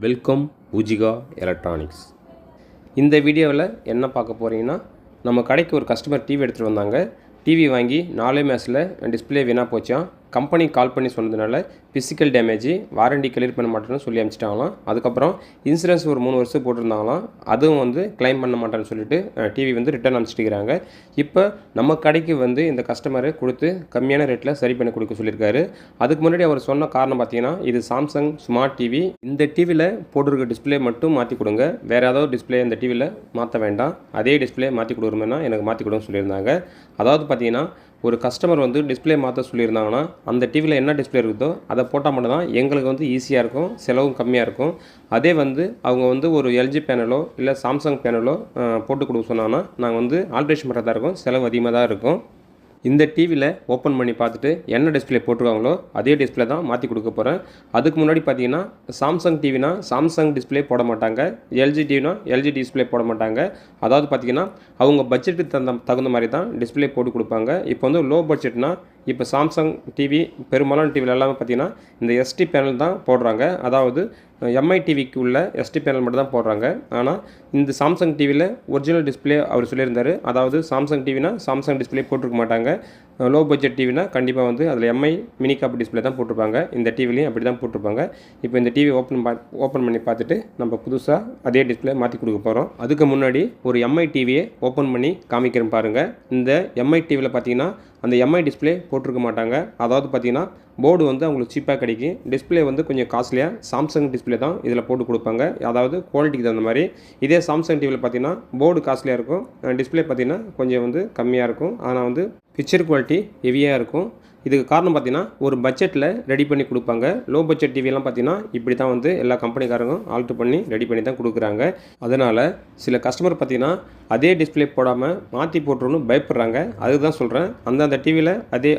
Welcome Poojika electronics. இந்த வீடியோவில் என்ன பார்க்க போகிறீங்கன்னா, நம்ம கடைக்கு ஒரு கஸ்டமர் டிவி எடுத்துகிட்டு வந்தாங்க. டிவி வாங்கி 4 மாதத்தில் டிஸ்பிளே வீணாக போச்சான். கம்பெனி கால் பண்ணி சொன்னதுனால ஃபிசிக்கல் டேமேஜ், வாரண்டி கிளியர் பண்ண மாட்டேன்னு சொல்லி அனுப்பிச்சிட்டாங்களாம். அதுக்கப்புறம் இன்சூரன்ஸ் ஒரு 3 வருஷம் போட்டிருந்தாங்களாம், அதுவும் கிளைம் பண்ண மாட்டேன்னு சொல்லிட்டு டிவி ரிட்டர்ன் அனுப்பிச்சிட்டுக்கிறாங்க. இப்போ நம்ம கடைக்கு இந்த கஸ்டமரை கொடுத்து கம்மியான ரேட்டில் சரி பண்ணி கொடுக்க சொல்லியிருக்காரு. அதுக்கு முன்னாடி அவர் சொன்ன காரணம் பார்த்தீங்கன்னா, இது சாம்சங் ஸ்மார்ட் டிவி, இந்த டிவியில் போட்டிருக்க டிஸ்பிளே மட்டும் மாற்றி கொடுங்க, வேறு ஏதாவது டிஸ்பிளே இந்த டிவியில் மாற்ற வேண்டாம், அதே டிஸ்பிளே மாற்றி கொடுக்குறோம்னா எனக்கு மாற்றி கொடுன்னு சொல்லியிருந்தாங்க. அதாவது பார்த்தீங்கன்னா, ஒரு கஸ்டமர் டிஸ்பிளே மாற்ற சொல்லியிருந்தாங்கன்னா, அந்த டிவியில் என்ன டிஸ்பிளே இருக்குதோ அதை போட்டால் மட்டும் தான் எங்களுக்கு ஈஸியாக இருக்கும், செலவும் கம்மியாக இருக்கும். அதே அவங்க ஒரு எல்ஜி பேனலோ இல்லை சாம்சங் பேனலோ போட்டு கொடுக்க சொன்னாங்கன்னா, நாங்கள் ஆல்ட்ரேஷன் பண்ணுறதா இருக்கும், செலவு அதிகமாக தான் இருக்கும். இந்த டிவியில் ஓப்பன் பண்ணி பார்த்துட்டு என்ன டிஸ்பிளே போட்டிருக்காங்களோ அதே டிஸ்பிளே தான் மாற்றி கொடுக்க போகிறேன். அதுக்கு முன்னாடி பார்த்தீங்கன்னா, சாம்சங் டிவினா சாம்சங் டிஸ்பிளே போட மாட்டாங்க, எல்ஜி டிவினா எல்ஜி டிஸ்பிளே போட மாட்டாங்க. அதாவது பார்த்தீங்கன்னா, அவங்க பட்ஜெட்டுக்கு தகுந்த மாதிரி தான் டிஸ்பிளே போட்டு கொடுப்பாங்க. இப்போ லோ பட்ஜெட்னா, இப்போ சாம்சங் டிவி பெரும்பாலான டிவியில் எல்லாமே பார்த்தீங்கன்னா இந்த எஸ்டி பேனல் தான் போடுறாங்க. அதாவது எம்ஐ டிவிக்கு உள்ள எஸ்டி பேனல் மட்டும் தான் போடுறாங்க. ஆனால் இந்த சாம்சங் டிவியில் ஒரிஜினல் டிஸ்பிளே அவர் சொல்லியிருந்தார். அதாவது சாம்சங் டிவினா சாம்சங் டிஸ்பிளே போட்டிருக்க மாட்டாங்க. லோ பட்ஜெட் டிவினா கண்டிப்பாக அதில் எம்ஐ மினி காப் டிஸ்பிளே தான் போட்டிருப்பாங்க. இந்த டிவிலையும் அப்படி தான் போட்டிருப்பாங்க. இப்போ இந்த டிவி ஓப்பன் பண்ணி பார்த்துட்டு நம்ம புதுசாக அதே டிஸ்பிளே மாற்றி கொடுக்க போகிறோம். அதுக்கு முன்னாடி ஒரு எம்ஐ டிவியை ஓப்பன் பண்ணி காமிக்கிறேன் பாருங்கள். இந்த எம்ஐ டிவியில் பார்த்தீங்கன்னா அந்த எம்ஐ டிஸ்பிளே போட்டிருக்க மாட்டாங்க. அதாவது பார்த்தீங்கன்னா, போர்டு அவங்களுக்கு சீப்பாக கிடைக்கும், டிஸ்பிளே கொஞ்சம் காஸ்ட்லியாக சாம்சங் டிஸ்பிளே தான் இதில் போட்டு கொடுப்பாங்க. அதாவது குவாலிட்டிக்கு தகுந்த மாதிரி. இதே சாம்சங் டிவியில் பார்த்தீங்கன்னா போர்டு காஸ்ட்லியாக இருக்கும், டிஸ்பிளே பார்த்தீங்கன்னா கொஞ்சம் கம்மியாக இருக்கும். ஆனால் பிக்சர் குவாலிட்டி ஹெவியாக இருக்கும். இதுக்கு காரணம் பார்த்தீங்கன்னா, ஒரு பட்ஜெட்டில் ரெடி பண்ணி கொடுப்பாங்க. லோ பட்ஜெட் டிவியெல்லாம் பார்த்தீங்கன்னா இப்படி தான் எல்லா கம்பெனிக்காரங்களும் ஆல்ட்ரு பண்ணி ரெடி பண்ணி தான் கொடுக்குறாங்க. அதனால் சில கஸ்டமர் பார்த்தீங்கன்னா அதே டிஸ்பிளே போடாமல் மாற்றி போட்டுருன்னு பயப்படுறாங்க. அதுதான் சொல்கிறேன், அந்தந்த டிவியில்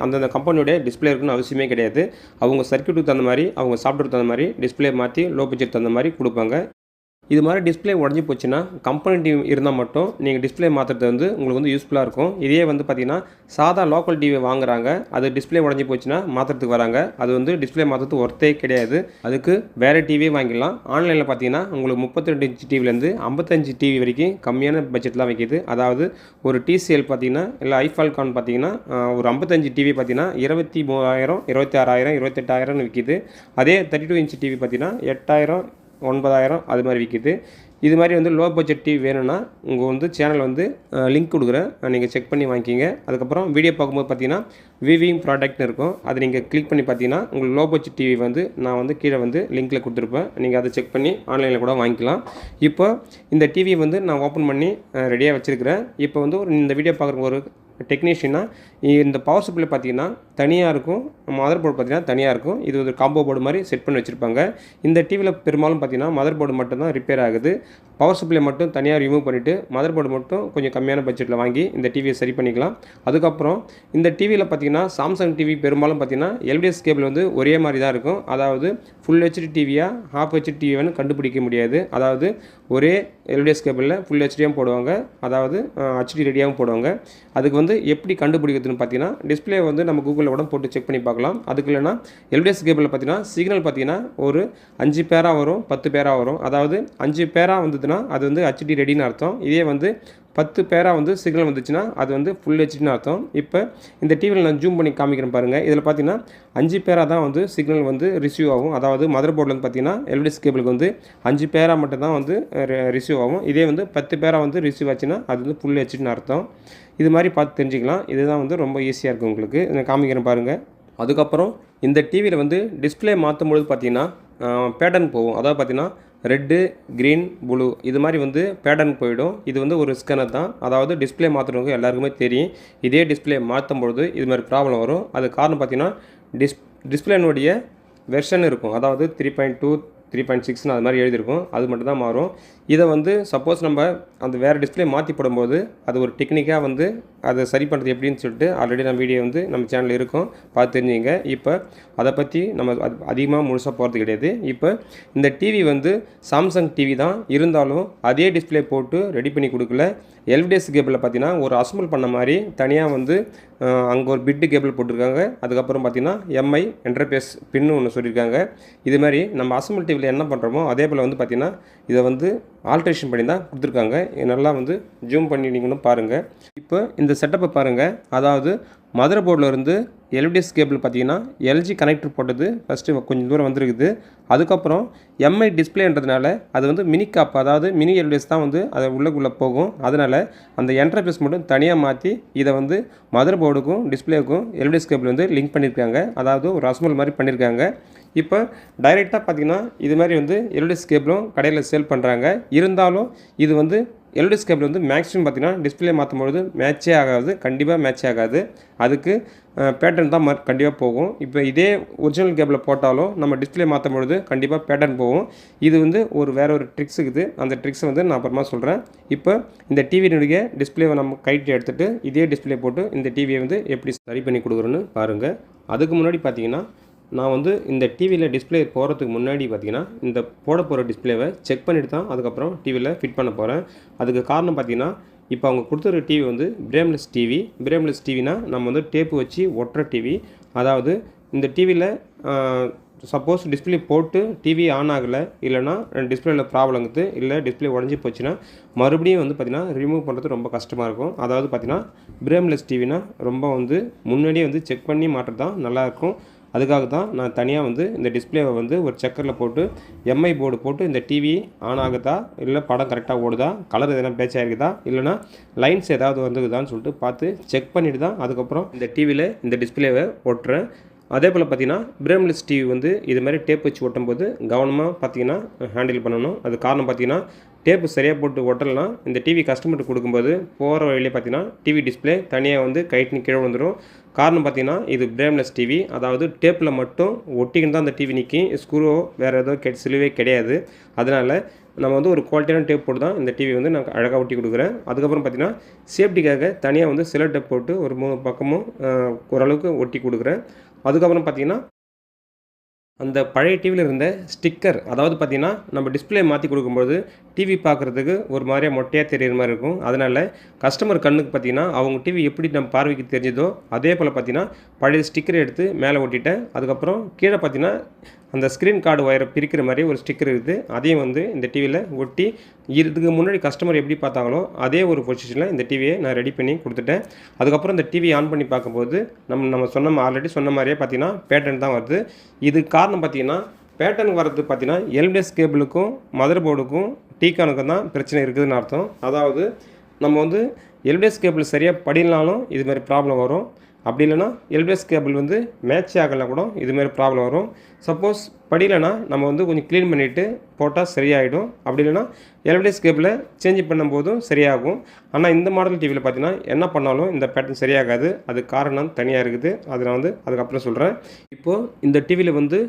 அந்தந்த கம்பெனியோடைய டிஸ்பிளே இருக்குன்னு அவசியமே கிடையாது. அவங்க சர்க்யூட்டுக்கு தகுந்த மாதிரி, அவங்க சாஃப்ட்வேருக்கு தகுந்த மாதிரி டிஸ்பிளே மாற்றி லோ பட்ஜெட் தகுந்த மாதிரி கொடுப்பாங்க. இது மாதிரி டிஸ்பிளே உடஞ்சி போச்சுன்னா, கம்பெனி டிவி இருந்தால் மட்டும் நீங்கள் டிஸ்பிளே மாற்றுறது உங்களுக்கு யூஸ்ஃபுல்லாக இருக்கும். இதே பார்த்தீங்கன்னா, சாதா லோக்கல் டிவி வாங்குறாங்க, அது டிஸ்பிளே உடஞ்சி போச்சுன்னா மாற்றுறதுக்கு வராங்க, அது டிஸ்பிளே மாற்றுறது ஒர்த்தே கிடையாது. அதுக்கு வேறு டிவியே வாங்கிடலாம். ஆன்லைனில் பார்த்தீங்கன்னா உங்களுக்கு 32 இன்ச் டிவிலேருந்து 55 டிவி வரைக்கும் கம்மியான பட்ஜெட்லாம் வைக்கிது. அதாவது ஒரு டிசிஎல் பார்த்தீங்கன்னா, இல்லை ஐஃபால்கான் பார்த்தீங்கன்னா, ஒரு 55 டிவி பார்த்தீங்கன்னா 23,000, 26,000, 28,000 விற்கிது. அதே 32 இன்ச் டிவி பார்த்தீங்கன்னா 8,000, 9,000 அது மாதிரி விற்கிது. இது மாதிரி லோ பட்ஜெட் டிவி வேணும்னா உங்கள் சேனல் லிங்க் கொடுக்குறேன், நீங்கள் செக் பண்ணி வாங்கிக்கிங்க. அதுக்கப்புறம் வீடியோ பார்க்கும்போது பார்த்தீங்கன்னா விவிங் ப்ராடக்ட்னு இருக்கும், அதை நீங்கள் கிளிக் பண்ணி பார்த்தீங்கன்னா உங்களுக்கு லோ பட்ஜெட் டிவி நான் கீழே லிங்க்கில் கொடுத்துருப்பேன், நீங்கள் அதை செக் பண்ணி ஆன்லைனில் கூட வாங்கிக்கலாம். இப்போ இந்த டிவி நான் ஓப்பன் பண்ணி ரெடியாக வச்சுருக்கிறேன். இப்போ இந்த வீடியோ பார்க்குற ஒரு டெக்னீஷியனா, இந்த பவர் சப்ளை பார்த்தீங்கன்னா தனியாக இருக்கும், மதர் போர்டு பார்த்தீங்கன்னா தனியாக இருக்கும். இது ஒரு காம்போ போர்டு மாதிரி செட் பண்ணி வச்சுருப்பாங்க. இந்த டிவியில் பெரும்பாலும் பார்த்தீங்கன்னா மதர் போர்டு மட்டும் தான் ரிப்பேர் ஆகுது. பவர் சப்ளை மட்டும் தனியாக ரிமூவ் பண்ணிவிட்டு மதர் போர்டு மட்டும் கொஞ்சம் கம்மியான பட்ஜெட்டில் வாங்கி இந்த டிவியை சரி பண்ணிக்கலாம். அதுக்கப்புறம் இந்த டிவியில் பார்த்தீங்கன்னா சாம்சங் டிவி பெரும்பாலும் பார்த்தீங்கன்னா எல்டிஎஸ் கேபிள் ஒரே மாதிரி தான் இருக்கும். அதாவது ஃபுல் ஹெச்டி டிவியா ஹாஃப் ஹெச்டி டிவியான்னு கண்டுபிடிக்க முடியாது. அதாவது ஒரே எல்டிஎஸ் கேபிளில் ஃபுல் ஹெச்டியாகவும் போடுவாங்க, அதாவது ஹெச்டி ரெடியாகவும் போடுவாங்க. அதுக்கு எப்படி கண்டுபிடிக்கிறதுன்னு பார்த்தீங்கன்னா, டிஸ்பிளே நம்ம கூகுளில் கூட போட்டு செக் பண்ணி பார்க்கலாம். அதுக்கு இல்லைனா எல்டிஎஸ் கேபிளில் பார்த்தீங்கன்னா சிக்னல் பார்த்தீங்கன்னா ஒரு 5 பேரா வரும், 10 பேரா வரும். அதாவது 5 பேரா வந்ததுன்னா அது ஹெச்டி ரெடின்னு அர்த்தம். இதே 10 பேரா சிக்னல் வந்துச்சுன்னா அது ஃபுல் ஹெச்டின்னு அர்த்தம். இப்போ இந்த டிவியில் நான் ஜூம் பண்ணி காமிக்கிறேன் பாருங்கள். இதில் பார்த்தீங்கன்னா 5 பேரா தான் சிக்னல் ரிசீவ் ஆகும். அதாவது மதர் போர்டில் பார்த்தீங்கன்னா எல்டிஎஸ் கேபிளுக்கு 5 பேரா மட்டும் தான் ரிசீவ் ஆகும். இதே 10 பேரா ரிசீவ் ஆச்சுன்னா அது ஃபுல் ஹெச்டின்னு அர்த்தம். இது மாதிரி பார்த்து தெரிஞ்சுக்கலாம். இதுதான் ரொம்ப ஈஸியாக இருக்கும் உங்களுக்கு. நான் காமிக்கிறேன் பாருங்கள். அதுக்கப்புறம் இந்த டிவியில் டிஸ்பிளே மாற்றும் பொழுது பார்த்தீங்கன்னா பேட்டர்ன் போகும். அதாவது பார்த்தீங்கன்னா ரெட்டு, க்ரீன், ப்ளூ இது மாதிரி பேட்டர்ன் போயிடும். இது ஒரு ஸ்கேனர் தான். அதாவது டிஸ்பிளே மாற்றுறவங்க எல்லாருக்குமே தெரியும். இதே டிஸ்பிளே மாற்றும் பொழுது இது மாதிரி ப்ராப்ளம் வரும். அது காரணம் பார்த்தீங்கன்னா டிஸ்பிளேனுடைய வெர்ஷன் இருக்கும். அதாவது 3.2, 3.6 அது மாதிரி எழுதியிருக்கும், அது மட்டும் தான் மாறும். இதை சப்போஸ் நம்ம அந்த வேறு டிஸ்பிளே மாற்றி போடும்போது அது ஒரு டெக்னிக்காக அதை சரி பண்ணுறது எப்படின்னு சொல்லிட்டு ஆல்ரெடி நம்ம வீடியோ நம்ம சேனலில் இருக்கும், பார்த்து தெரிஞ்சுங்க. இப்போ அதை பற்றி நம்ம அதிகமாக முழுசாக போகிறது கிடையாது. இப்போ இந்த டிவி சாம்சங் டிவி தான், இருந்தாலும் அதே டிஸ்பிளே போட்டு ரெடி பண்ணி கொடுக்கல. எல்டிஎஸ் கேபிளில் பார்த்தீங்கன்னா ஒரு அசம்பிள் பண்ண மாதிரி தனியாக அங்கே ஒரு பிட்டு கேபிள் போட்டிருக்காங்க. அதுக்கப்புறம் பார்த்தீங்கன்னா எம்ஐ இன்டர்ஃபேஸ் பின்னு ஒன்று சொல்லியிருக்காங்க. இது மாதிரி நம்ம அசம்பிள் டிவியில் என்ன பண்ணுறோமோ அதே போல் வந்து பார்த்திங்கன்னா இதை வந்து ஆல்ட்ரேஷன் பண்ணி தான் கொடுத்துருக்காங்க. நல்லா வந்து ஜூம் பண்ணி நீங்களும் பாருங்கள். இப்போ இந்த செட்டப்பை பாருங்கள். அதாவது மதர் போர்டில் இருந்து எல்இடிஎஸ் கேபிள் பார்த்தீங்கன்னா எல்ஜி கனெக்டர் போட்டது ஃபஸ்ட்டு கொஞ்சம் தூரம் வந்துருக்குது. அதுக்கப்புறம் எம்ஐ டிஸ்பிளேன்றதுனால அது வந்து மினி காப், அதாவது மினி எல்இடிஎஸ் தான் வந்து அதை உள்ளே போகும். அதனால் அந்த இன்டர்ஃபேஸ் மட்டும் தனியாக மாற்றி இதை வந்து மதர் போர்டுக்கும் டிஸ்பிளேக்கும் எல்இடிஎஸ் கேபிள் வந்து லிங்க் பண்ணியிருக்காங்க. அதாவது ஒரு அசம்பிள் மாதிரி பண்ணியிருக்காங்க. இப்போ டைரெக்டாக பார்த்தீங்கன்னா இது மாதிரி வந்து எல்இடிஎஸ் கேபிளும் கடையில் சேல் பண்ணுறாங்க. இருந்தாலும் இது வந்து எல்இடிஎஸ் கேபிள் வந்து மேக்ஸிமம் பார்த்தீங்கன்னா டிஸ்பிளே மாற்றும்பொழுது மேட்சே ஆகாது, கண்டிப்பாக மேட்சே ஆகாது. அதுக்கு பேட்டர்ன் தான் கண்டிப்பாக போகும். இப்போ இதே ஒரிஜினல் கேபிளை போட்டாலும் நம்ம டிஸ்பிளே மாற்றும் பொழுது கண்டிப்பாக பேட்டர்ன் போகும். இது வந்து வேறு ஒரு ட்ரிக்ஸ் இருக்குது. அந்த ட்ரிக்ஸை வந்து நான் அப்புறமா சொல்கிறேன். இப்போ இந்த டிவியினுடைய டிஸ்பிளேவை நம்ம கைட்டு எடுத்துகிட்டு இதே டிஸ்பிளே போட்டு இந்த டிவியை வந்து எப்படி சரி பண்ணி கொடுக்குறோன்னு பாருங்கள். அதுக்கு முன்னாடி பார்த்தீங்கன்னா நான் வந்து இந்த டிவியில் டிஸ்பிளே போகிறதுக்கு முன்னாடி பார்த்தீங்கன்னா இந்த போட போகிற டிஸ்பிளேவை செக் பண்ணிட்டு தான் அதுக்கப்புறம் டிவியில் ஃபிட் பண்ண போகிறேன். அதுக்கு காரணம் பார்த்தீங்கன்னா இப்போ அவங்க கொடுத்துருக்க டிவி வந்து பிரேம்லெஸ் டிவி. பிரேம்லெஸ் டிவினா நம்ம வந்து டேப்பு வச்சு ஒட்டுற டிவி. அதாவது இந்த டிவியில் சப்போஸ் டிஸ்பிளே போட்டு டிவி ஆன் ஆகலை, இல்லைனா டிஸ்பிளேயில் ப்ராப்ளம் இருக்குது, இல்லை டிஸ்பிளே உடஞ்சி போச்சுன்னா மறுபடியும் வந்து பார்த்திங்கன்னா ரிமூவ் பண்ணுறது ரொம்ப கஷ்டமாக இருக்கும். அதாவது பார்த்திங்கன்னா பிரேம்லெஸ் டிவினா ரொம்ப வந்து முன்னாடியே வந்து செக் பண்ணி மாட்டுறது தான் நல்லாயிருக்கும். அதுக்காக தான் நான் தனியாக வந்து இந்த டிஸ்பிளேவை வந்து ஒரு செக்கரில் போட்டு எம்ஐ போர்டு போட்டு இந்த டிவி ஆன் ஆகுதா, இல்லை படம் கரெக்டாக ஓடுதா, கலர் எதனா பேட்ச் ஆகிருக்குதா, இல்லைனா லைன்ஸ் ஏதாவது வந்துக்குதான்னு சொல்லிட்டு பார்த்து செக் பண்ணிவிட்டு தான் அதுக்கப்புறம் இந்த டிவியில் இந்த டிஸ்பிளேவை ஓட்டுறேன். அதே போல் பார்த்திங்கன்னா பிரேம்லெஸ் டிவி வந்து இது மாதிரி டேப் வச்சு ஒட்டும்போது கவனமாக பார்த்திங்கன்னா ஹேண்டில் பண்ணணும். அது காரணம் பார்த்திங்கன்னா டேப்பு சரியாக போட்டு ஒட்டலைன்னா இந்த டிவி கஸ்டமருக்கு கொடுக்கும்போது போகிற வழியிலே பார்த்திங்கன்னா டிவி டிஸ்பிளே தனியாக வந்து கைட்டு கீழே வந்துடும். காரணம் பார்த்திங்கன்னா இது பிரேம்லெஸ் டிவி, அதாவது டேப்பில் மட்டும் ஒட்டிக்கின்னு தான் அந்த டிவி நிற்கும். ஸ்க்ரூவோ வேறு ஏதோ சிலுவே கிடையாது. அதனால் நம்ம வந்து ஒரு குவாலிட்டியான டேப் போட்டு தான் இந்த டிவி வந்து நான் அழகாக ஒட்டி கொடுக்குறேன். அதுக்கப்புறம் பார்த்திங்கன்னா சேஃப்டிக்காக தனியாக வந்து சிலர் டேப் போட்டு ஒரு 3 பக்கமும் ஓரளவுக்கு ஒட்டி கொடுக்குறேன். அதுக்கப்புறம் பார்த்திங்கன்னா அந்த பழைய டிவியில் இருந்த ஸ்டிக்கர், அதாவது பார்த்திங்கன்னா நம்ம டிஸ்பிளே மாற்றி கொடுக்கும்போது டிவி பார்க்குறதுக்கு ஒரு மாதிரியாக மொட்டையாக தெரிகிற மாதிரி இருக்கும். அதனால் கஸ்டமர் கண்ணுக்கு பார்த்திங்கன்னா அவங்க டிவி எப்படி நம்ம பார்வைக்கு தெரிஞ்சதோ அதே போல் பார்த்திங்கன்னா பழைய ஸ்டிக்கரை எடுத்து மேலே ஒட்டிட்டேன். அதுக்கப்புறம் கீழே பார்த்திங்கன்னா அந்த ஸ்க்ரீன் கார்டு ஒயரை பிரிக்கிற மாதிரி ஒரு ஸ்டிக்கர் இருக்குது. அதையும் வந்து இந்த டிவியில் ஒட்டி இதுக்கு முன்னாடி கஸ்டமர் எப்படி பார்த்தாங்களோ அதே ஒரு பொசிஷனில் இந்த டிவியை நான் ரெடி பண்ணி கொடுத்துட்டேன். அதுக்கப்புறம் இந்த டிவி ஆன் பண்ணி பார்க்கும்போது நம்ம ஆல்ரெடி சொன்ன மாதிரியே பார்த்திங்கன்னா பேட்டர்ன் தான் வருது. இது காரணம் பார்த்திங்கன்னா பேட்டர்ன் வரது பார்த்திங்கன்னா எல்இடிஎஸ் கேபிளுக்கும் மதர் போர்டுக்கும் டீகானுக்கும் தான் பிரச்சனை இருக்குதுன்னு அர்த்தம். அதாவது நம்ம வந்து எல்இடிஎஸ் கேபிள் சரியாக படினாலும் இதுமாதிரி ப்ராப்ளம் வரும். அப்படி இல்லைனா எல்இடிஎஸ் கேபிள் வந்து மேட்ச் ஆகலைனா கூட இதுமாரி ப்ராப்ளம் வரும். சப்போஸ் படியலைன்னா நம்ம வந்து கொஞ்சம் க்ளீன் பண்ணிவிட்டு போட்டால் சரியாயிடும். அப்படி இல்லைனா எல்இடிஎஸ் கேபிளை சேஞ்ச் பண்ணும்போதும் சரியாகும். ஆனால் இந்த மாடல் டிவியில் பார்த்தீங்கன்னா என்ன பண்ணாலும் இந்த பேட்டர்ன் சரியாகாது. அது காரணம் தனியாக இருக்குது. அதை நான் வந்து அதுக்கப்புறம் சொல்கிறேன். இப்போது இந்த டிவியில் வந்து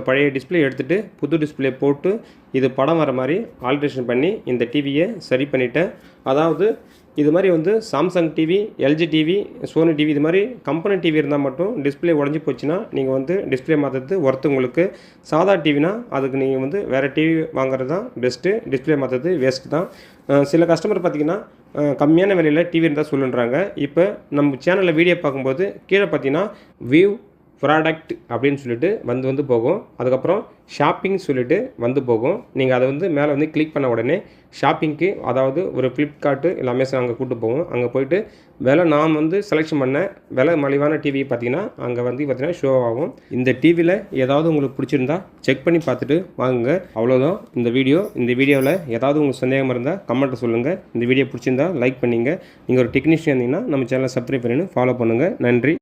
பழைய டிஸ்பிளே எடுத்துகிட்டு புது டிஸ்பிளே போட்டு இது படம் வர மாதிரி ஆல்ட்ரேஷன் பண்ணி இந்த டிவியை சரி பண்ணிட்டேன். அதாவது இது மாதிரி வந்து Samsung TV, LG TV, Sony TV இது மாதிரி கம்பெனி டிவி இருந்தால் மட்டும் டிஸ்பிளே உடஞ்சி போச்சுன்னா நீங்கள் வந்து டிஸ்பிளே மாற்றுறது ஒர்த்து உங்களுக்கு. சாதா டிவினா அதுக்கு நீங்கள் வந்து வேறு டிவி வாங்குறது தான் பெஸ்ட்டு. டிஸ்பிளே மாற்றுறது வேஸ்ட்டு தான். சில கஸ்டமர் பார்த்திங்கன்னா கம்மியான விலையில் டிவி இருந்தால் சொல்லுன்றாங்க. இப்போ நம்ம சேனலில் வீடியோ பார்க்கும்போது கீழே பார்த்தீங்கன்னா வியூ ப்ராடக்ட் அப்படின்னு சொல்லிட்டு வந்து போகும். அதுக்கப்புறம் ஷாப்பிங் சொல்லிட்டு வந்து போகும். நீங்கள் அதை வந்து மேலே வந்து கிளிக் பண்ண உடனே ஷாப்பிங்க்கு, அதாவது ஒரு ஃப்ளிப்கார்ட்டு இல்லை அமேசான் அங்கே கூப்பிட்டு போகும். அங்கே போய்ட்டு விலை நான் வந்து செலெக்ஷன் பண்ண விலை மலிவான டிவி பார்த்திங்கன்னா அங்கே வந்து பார்த்திங்கன்னா ஷோ ஆகும். இந்த டிவியில் ஏதாவது உங்களுக்கு பிடிச்சிருந்தா செக் பண்ணி பார்த்துட்டு வாங்குங்க. அவ்வளோதான் இந்த வீடியோ. இந்த வீடியோவில் ஏதாவது உங்களுக்கு சந்தேகம் இருந்தால் கமெண்ட்டில் சொல்லுங்கள். இந்த வீடியோ பிடிச்சிருந்தா லைக் பண்ணிங்க. நீங்கள் ஒரு டெக்னீஷியன் இருந்தீங்கன்னா நம்ம சேனலை சப்ஸ்கிரைப் பண்ணி ஃபாலோ பண்ணுங்கள். நன்றி.